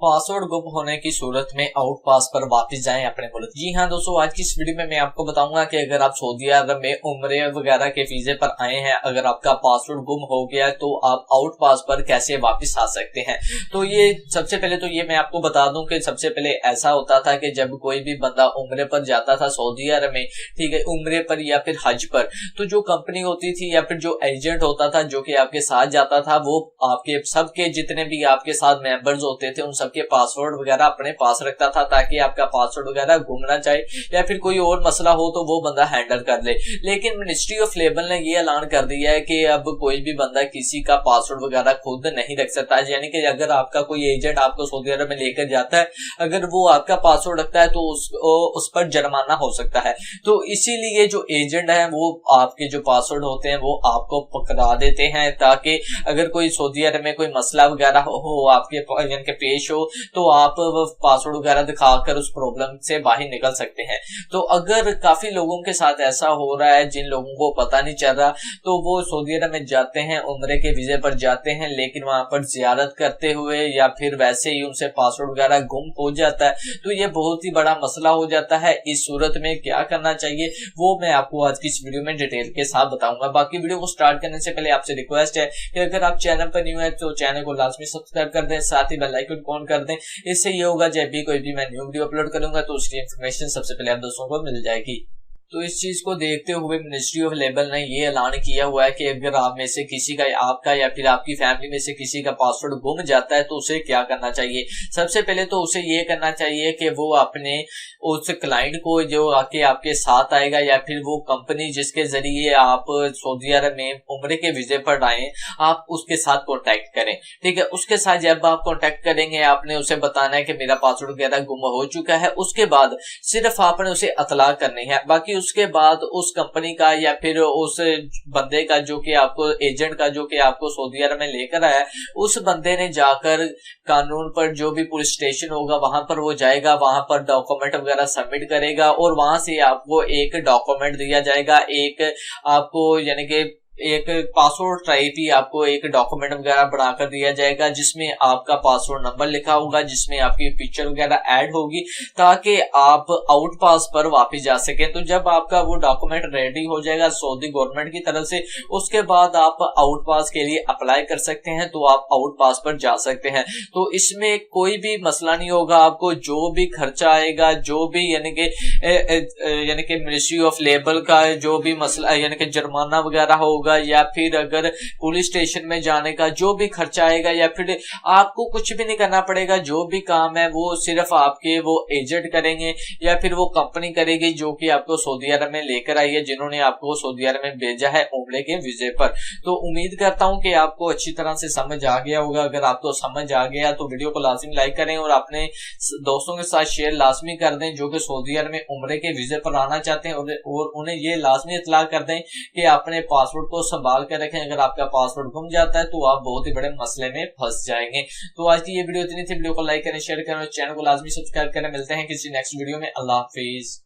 Password गुम होने की सूरत में आउट पास पर वापस जाएं अपने मुल्क। जी हाँ दोस्तों, आज की इस वीडियो में मैं आपको बताऊंगा कि अगर आप सऊदी अरब में उम्रे वगैरह के वीजे पर आए हैं, अगर आपका पासवर्ड गुम हो गया तो आप आउट पास पर कैसे वापस आ सकते हैं। तो ये सबसे पहले तो ये मैं आपको बता दूं कि सबसे पहले ऐसा होता था कि जब कोई भी बंदा उम्रे पर जाता था सऊदी अरब में, ठीक है, उम्रे पर या फिर हज पर, तो जो कंपनी होती थी या फिर जो एजेंट होता था जो कि आपके साथ जाता था, वो आपके सबके जितने भी आपके साथ मेंबर्स होते थे उन सबके पासवर्ड वगैरह अपने पास रखता था ताकि आपका पासवर्ड वगैरह गुम ना जाए या फिर कोई और मसला हो तो वो बंदा हैंडल कर ले। लेकिन मिनिस्ट्री ऑफ लेबर ने ये ऐलान कर दिया है कि अब कोई भी बंदा किसी का पासवर्ड वगैरह खुद नहीं रख सकता है। यानी कि अगर आपका कोई एजेंट आपको सऊदी अरब में लेकर जाता है, अगर वो आपका पासवर्ड रखता है तो उस पर जुर्माना हो सकता है। तो इसीलिए जो एजेंट है वो आपके जो पासवर्ड होते हैं वो आपको पकड़ा देते हैं ताकि अगर कोई सऊदी अरब में कोई मसला वगैरह हो आपके यानी कि पेश हो तो आप पासवर्ड वगैरह दिखाकर उस प्रॉब्लम से बाहर निकल सकते हैं। तो अगर काफी लोगों के साथ ऐसा हो रहा है जिन लोगों को पता नहीं चल रहा, तो वो सऊदी अरब में जाते हैं, उम्रे के वीजे पर जाते हैं, लेकिन वहां पर जियारत करते हुए या फिर वैसे ही उनसे पासवर्ड वगैरह गुम हो जाता है, तो ये बहुत ही बड़ा मसला हो जाता है। इस सूरत में क्या करना चाहिए वो मैं आपको आज की इस वीडियो में डिटेल के साथ बताऊंगा। बाकी वीडियो को स्टार्ट करने से पहले आपसे रिक्वेस्ट है कि अगर आप चैनल पर न्यू है तो चैनल को लाजमी सब्सक्राइब कर दें, साथ ही बेल आइकन ऑन कर दें। इससे ये होगा जब भी कोई भी मैं न्यू वीडियो अपलोड करूंगा तो उसकी इंफॉर्मेशन सबसे पहले आप दोस्तों को मिल जाएगी। तो इस चीज को देखते हुए मिनिस्ट्री ऑफ लेबर ने ये ऐलान किया हुआ है कि अगर आप में से किसी का, आपका या फिर आपकी फैमिली में से किसी का पासवर्ड गुम जाता है तो उसे क्या करना चाहिए। सबसे पहले तो उसे ये करना चाहिए कि वो अपने उस क्लाइंट को जो आके आपके साथ आएगा या फिर वो कंपनी जिसके जरिए आप सऊदी अरब में उम्रे के वीजे पर आए, आप उसके साथ कॉन्टेक्ट करें। ठीक है, उसके साथ जब आप कॉन्टेक्ट करेंगे आपने उसे बताना है कि मेरा पासवर्ड वगैरह गुम हो चुका है। उसके बाद सिर्फ आपने उसे इतला करनी है। बाकी उसके बाद उस कंपनी का या फिर उस बंदे का जो कि आपको एजेंट का जो कि आपको सऊदी अरब में लेकर आया, उस बंदे ने जाकर कानून पर जो भी पुलिस स्टेशन होगा वहां पर वो जाएगा, वहां पर डॉक्यूमेंट वगैरह सबमिट करेगा और वहां से आपको एक डॉक्यूमेंट दिया जाएगा, एक आपको यानी कि एक पासवर्ड टाइप ही आपको एक डॉक्यूमेंट वगैरह बनाकर दिया जाएगा जिसमें आपका पासवर्ड नंबर लिखा होगा, जिसमें आपकी पिक्चर वगैरह ऐड होगी ताकि आप आउट पास पर वापस जा सकें। तो जब आपका वो डॉक्यूमेंट रेडी हो जाएगा सऊदी गवर्नमेंट की तरफ से, उसके बाद आप आउट पास के लिए अप्लाई कर सकते हैं, तो आप आउट पास पर जा सकते हैं। तो इसमें कोई भी मसला नहीं होगा, आपको जो भी खर्चा आएगा, जो भी यानी कि मिनिस्ट्री ऑफ लेबर का जो भी मसला यानी कि जुर्माना वगैरह होगा या फिर अगर पुलिस स्टेशन में जाने का जो भी खर्चा आएगा, या फिर आपको कुछ भी नहीं करना पड़ेगा, जो भी काम है वो सिर्फ आपके वो एजेंट करेंगे या फिर वो कंपनी करेगी जो कि आपको सऊदी अरब में लेकर आई है, जिन्होंने आपको सऊदी अरब में भेजा है उम्रे के वीजे पर। तो उम्मीद करता हूं कि आपको अच्छी तरह से समझ आ गया होगा। अगर आपको समझ आ गया तो वीडियो को लाजमी लाइक करें और अपने दोस्तों के साथ शेयर लाजमी कर दें जो कि सऊदी अरब में उम्रे के वीजे पर आना चाहते हैं, और उन्हें ये लाजमी इत्तला कर दें कि अपने पासवर्ड को संभाल कर रखें। अगर आपका पासवर्ड गुम जाता है तो आप बहुत ही बड़े मसले में फंस जाएंगे। तो आज की ये वीडियो इतनी थी। वीडियो को लाइक करें, शेयर करें और चैनल को लाजमी सब्सक्राइब करें। मिलते हैं किसी नेक्स्ट वीडियो में। अल्लाह हाफिज।